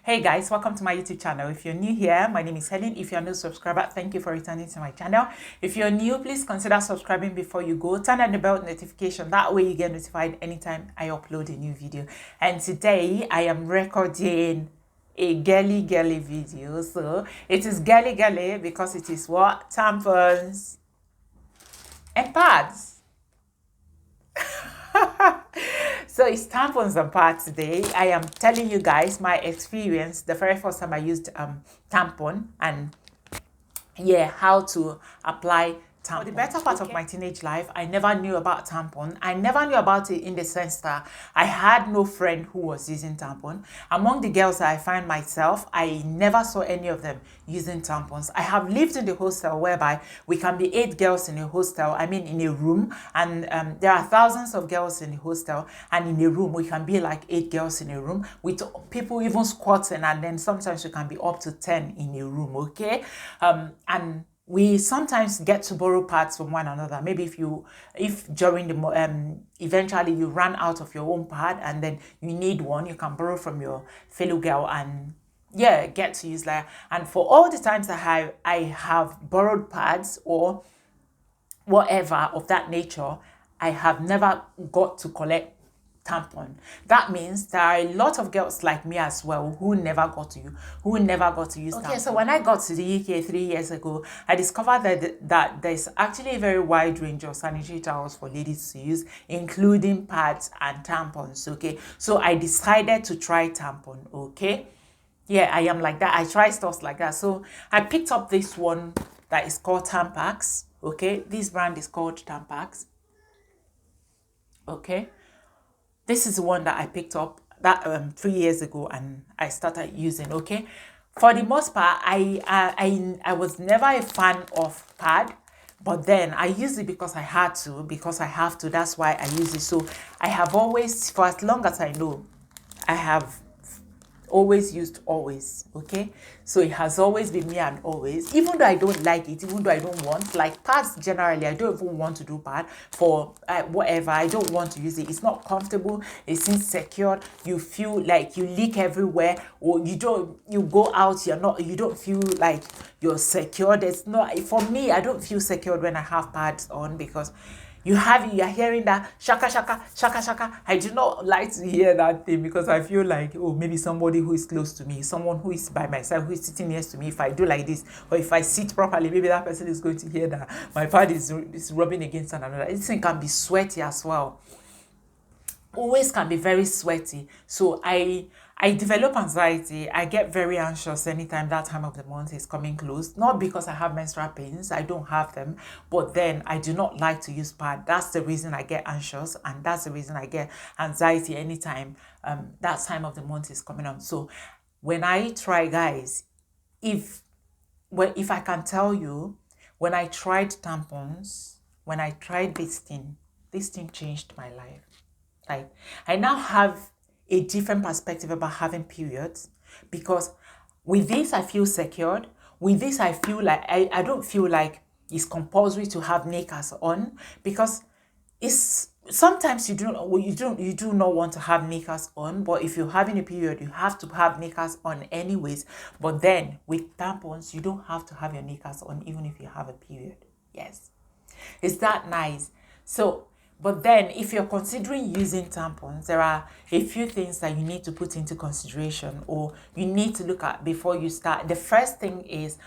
Hey guys, welcome to my YouTube channel. If you're new here, my name is Helen. If you're a new subscriber, thank you for returning to my channel. If you're new, please consider subscribing before you go. Turn on the bell notification. That way you get notified anytime I upload a new video. And today I am recording a girly video. So it is girly because it is what? Tampons and pads. So it's tampons and pads today. I am telling you guys my experience the very first time I used tampon and how to apply tampon. For the better part of my teenage life, I never knew about tampon. I never knew about it in the sense that I had no friend who was using tampon. Among the girls that I find myself, I never saw any of them using tampons. I have lived in the hostel whereby we can be 8 girls in a hostel, in a room, and there are thousands of girls in the hostel, and in a room we can be like 8 girls in a room with people even squatting, and then sometimes we can be up to 10 in a room, okay? And we sometimes get to borrow parts from one another. Maybe if during the eventually you run out of your own pad and then you need one, you can borrow from your fellow girl and get to use that. And for all the times that I have borrowed pads or whatever of that nature, I have never got to collect tampon. That means there are a lot of girls like me as well who never got to use tampon. Okay, so when I got to the UK 3 years ago, I discovered that there's actually a very wide range of sanitary towels for ladies to use, including pads and tampons. Okay, so I decided to try tampon. Okay, I am like that. I try stuff like that. So I picked up this one that is called Tampax. Okay, this brand is called Tampax. Okay, this is the one that I picked up that 3 years ago and I started using. Okay, for the most part, I was never a fan of pad, but then I used it because I had to, because I have to. That's why I use it. So I have always, for as long as I know, I have always used always. Okay, so it has always been me and always, even though I don't like it, even though I don't want, like pads generally, I don't even want to do pad for whatever. I don't want to use it. It's not comfortable, it's insecure, you feel like you leak everywhere, or you go out, you don't feel like you're secure. There's not, for me, I don't feel secured when I have pads on, because you are hearing that shaka shaka shaka shaka. I do not like to hear that thing, because I feel like, oh, maybe somebody who is close to me, someone who is by my side, who is sitting next to me, if I do like this, or if I sit properly, maybe that person is going to hear that my pad is rubbing against another. This thing can be sweaty as well. Always can be very sweaty. So I develop anxiety. I get very anxious anytime that time of the month is coming close. Not because I have menstrual pains, I don't have them, but then I do not like to use pad. That's the reason I get anxious, and that's the reason I get anxiety anytime that time of the month is coming on. So when I try, guys, if I can tell you, when I tried tampons, when I tried this thing changed my life. Like, I now have a different perspective about having periods, because with this I feel secured. With this I feel like I don't feel like it's compulsory to have knickers on, because it's sometimes you do not want to have knickers on, but if you're having a period, you have to have knickers on anyways. But then with tampons, you don't have to have your knickers on even if you have a period. Yes, is that nice? So, but then if you're considering using tampons, there are a few things that you need to put into consideration, or you need to look at before you start. The first thing is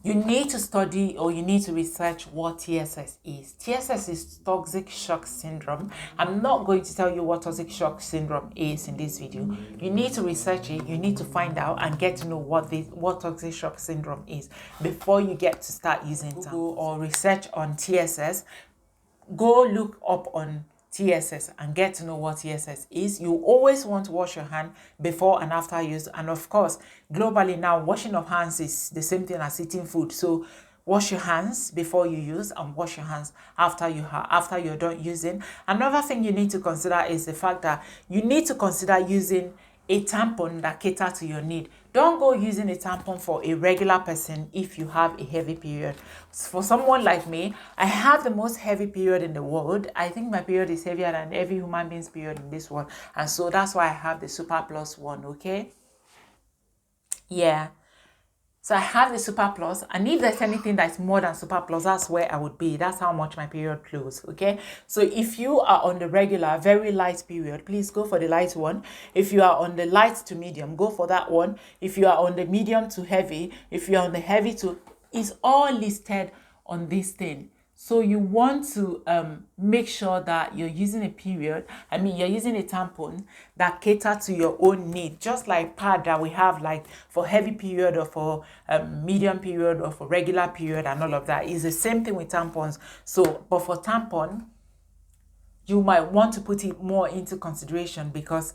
you need to study, or you need to research what TSS is. TSS is toxic shock syndrome. I'm not going to tell you what toxic shock syndrome is in this video. You need to research it. You need to find out and get to know what toxic shock syndrome is before you get to start using tampons. Google or research on TSS. Go look up on TSS and get to know what TSS is. You always want to wash your hand before and after use. And of course, globally now, washing of hands is the same thing as eating food. So wash your hands before you use, and wash your hands after you're done using. Another thing you need to consider is the fact that you need to consider using a tampon that cater to your need. Don't go using a tampon for a regular person if you have a heavy period. For someone like me, I have the most heavy period in the world. I think my period is heavier than every human being's period in this world. And so that's why I have the Super Plus one, okay? Yeah. So I have the Super Plus, and if there's anything that's more than Super Plus, that's where I would be. That's how much my period flows, okay? So if you are on the regular, very light period, please go for the light one. If you are on the light to medium, go for that one. If you are on the medium to heavy, if you are on the heavy to, it's all listed on this thing. So you want to make sure that you're using a period, you're using a tampon that cater to your own need, just like pad that we have like for heavy period or for medium period or for regular period and all of that. Is the same thing with tampons. So, but for tampon, you might want to put it more into consideration because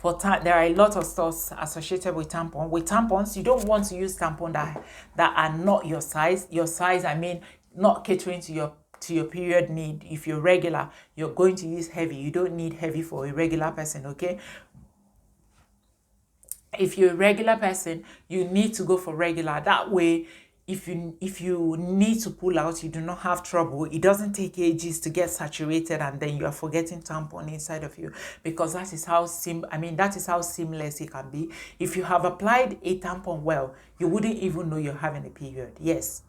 there are a lot of stuff associated with tampon. With tampons, you don't want to use tampon that are not your size. Your size, not catering to your period need. If you're regular, you're going to use heavy. You don't need heavy for a regular person, okay? If you're a regular person, you need to go for regular. That way, if you need to pull out, you do not have trouble. It doesn't take ages to get saturated and then you are forgetting tampon inside of you, because that is how seamless it can be. If you have applied a tampon well, you wouldn't even know you're having a period. Yes.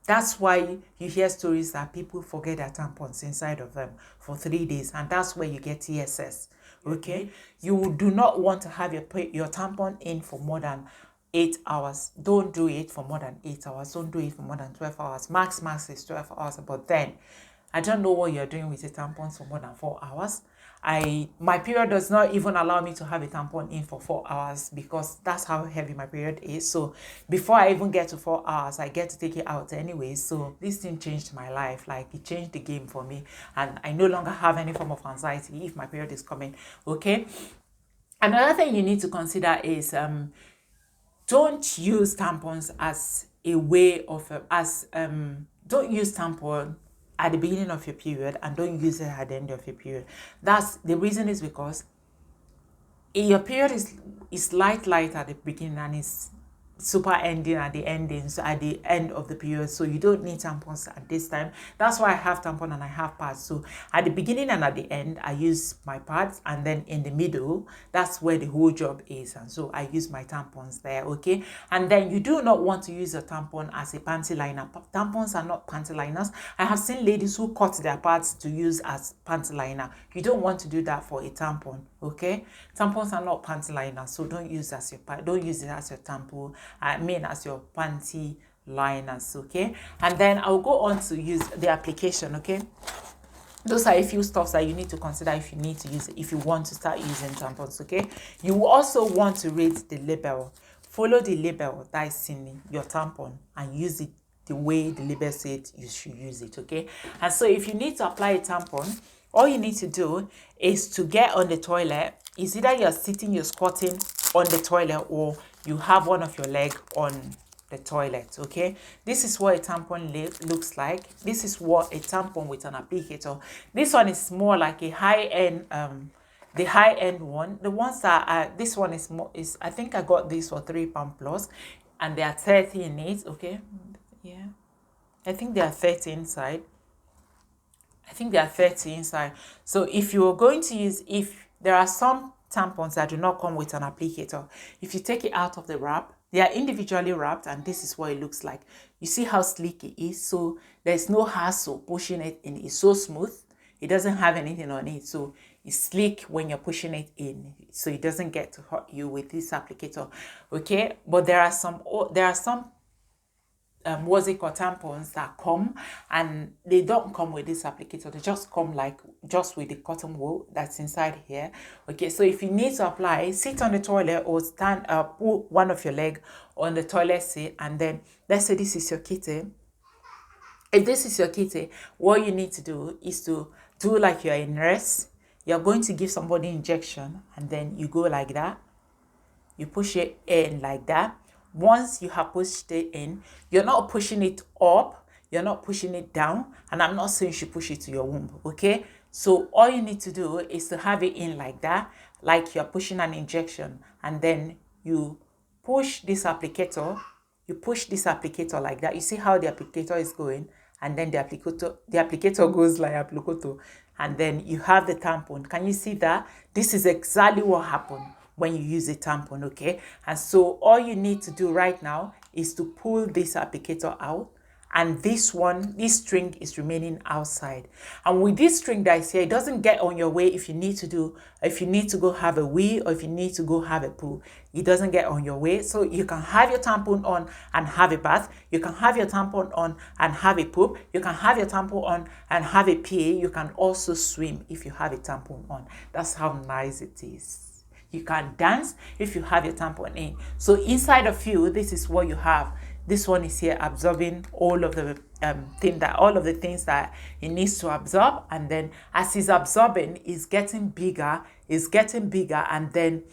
That's why you hear stories that people forget their tampons inside of them for 3 days, and that's where you get TSS. Okay, you do not want to have your tampon in for more than 8 hours. Don't do it for more than 8 hours. Don't do it for more than 12 hours. Max is 12 hours. But then, I don't know what you're doing with the tampons for more than 4 hours. My period does not even allow me to have a tampon in for 4 hours because that's how heavy my period is. So before I even get to 4 hours, I get to take it out anyway. So this thing changed my life. Like, it changed the game for me, and I no longer have any form of anxiety if my period is coming. Okay. Another thing you need to consider is don't use tampons as a way of don't use tampon at the beginning of your period and don't use it at the end of your period. That's the reason is because your period is light at the beginning and it's super ending at the ending, so at the end of the period. So you don't need tampons at this time. That's why I have tampon and I have pads. So at the beginning and at the end, I use my pads, and then in the middle, that's where the whole job is. And so I use my tampons there, okay? And then you do not want to use a tampon as a panty liner. Tampons are not panty liners. I have seen ladies who cut their pads to use as panty liner. You don't want to do that for a tampon, okay? Tampons are not panty liners, so don't use it as your tampon. As your panty liners, okay? And then I'll go on to use the application, okay? Those are a few stuffs that you need to consider if you need to use it, if you want to start using tampons, okay? You also want to read the label. Follow the label that is in your tampon and use it the way the label says you should use it, okay? And so if you need to apply a tampon, all you need to do is to get on the toilet. It's either you're squatting on the toilet, or you have one of your leg on the toilet, okay? This is what a tampon looks like. This is what a tampon with an applicator. This one is more like a high-end, the high-end one. The ones that are, this one is I think I got this for £3 plus, and there are 30 in it, okay? Yeah, I think there are 30 inside. So if you are going to use, if there are some tampons that do not come with an applicator, if you take it out of the wrap, they are individually wrapped, and this is what it looks like. You see how sleek it is? So there's no hassle pushing it in. It's so smooth. It doesn't have anything on it. So it's sleek when you're pushing it in. So it doesn't get to hurt you with this applicator. Okay? But there are some tampons that come and they don't come with this applicator. They just come just with the cotton wool that's inside here. Okay, so if you need to apply, sit on the toilet or stand up, put one of your leg on the toilet seat, and then let's say this is your kitty. If this is your kitty, what you need to do is to do like you're a nurse. You're going to give somebody injection, and then you go like that. You push it in like that. Once you have pushed it in, you're not pushing it up, you're not pushing it down, and I'm not saying you should push it to your womb, okay? So all you need to do is to have it in like that, like you're pushing an injection, and then you push this applicator like that. You see how the applicator is going, and then the applicator goes like applicator, and then you have the tampon. Can you see that? This is exactly what happened. when you use a tampon, okay? And so all you need to do right now is to pull this applicator out, and this string is remaining outside. And with this string that is here, it doesn't get on your way if you need to go have a wee, or if you need to go have a poo. It doesn't get on your way. So you can have your tampon on and have a bath. You can have your tampon on and have a poop. You can have your tampon on and have a pee. You can also swim if you have a tampon on. That's how nice it is. You can dance if you have your tampon in. So inside of you, this is what you have. This one is here absorbing all of the things that it needs to absorb, and then as it's absorbing, it's getting bigger, and then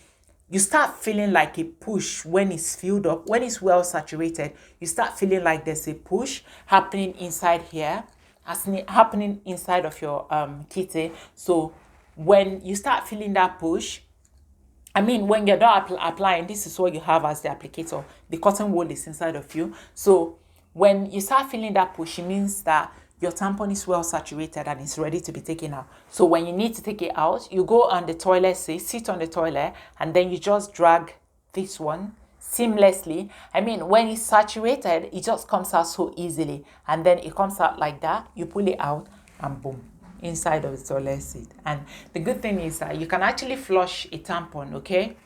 you start feeling like a push when it's filled up. When it's well saturated, you start feeling like there's a push happening inside here, happening inside of your kitty. So when you start feeling that push, when you're not applying, this is what you have as the applicator. The cotton wool is inside of you. So when you start feeling that push, it means that your tampon is well saturated and it's ready to be taken out. So when you need to take it out, you go on the toilet seat, sit on the toilet, and then you just drag this one seamlessly. When it's saturated, it just comes out so easily. And then it comes out like that. You pull it out and boom, inside of the toilet seat. And the good thing is that you can actually flush a tampon, okay?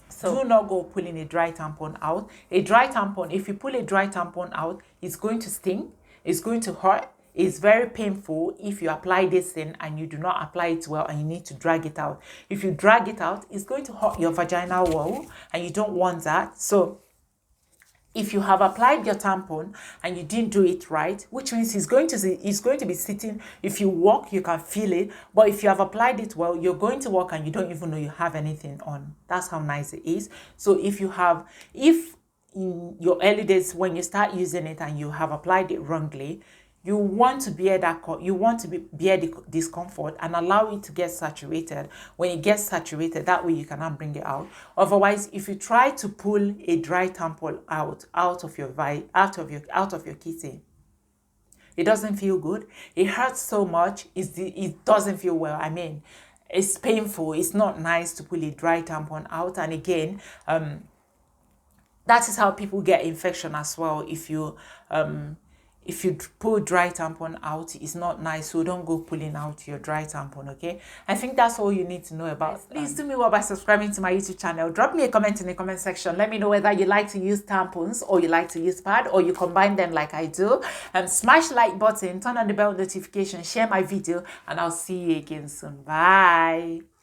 So do not go pulling a dry tampon out. A dry tampon, if you pull a dry tampon out, it's going to sting, it's going to hurt, it's very painful if you apply this thing and you do not apply it well and you need to drag it out. If you drag it out, it's going to hurt your vaginal wall and you don't want that. So if you have applied your tampon and you didn't do it right, which means it's going to be sitting. If you walk, you can feel it. But if you have applied it well, you're going to walk and you don't even know you have anything on. That's how nice it is. So if in your early days when you start using it and you have applied it wrongly, you want to bear the discomfort and allow it to get saturated. When it gets saturated, that way you cannot bring it out. Otherwise, if you try to pull a dry tampon out of your kitty, it doesn't feel good. It hurts so much. It doesn't feel well. It's painful. It's not nice to pull a dry tampon out. And again, that is how people get infection as well. If you pull dry tampon out, it's not nice. So don't go pulling out your dry tampon, okay? I think that's all you need to know about. Please do me well by subscribing to my YouTube channel. Drop me a comment in the comment section. Let me know whether you like to use tampons or you like to use pad or you combine them like I do. Smash the like button, turn on the bell notification, share my video, and I'll see you again soon. Bye.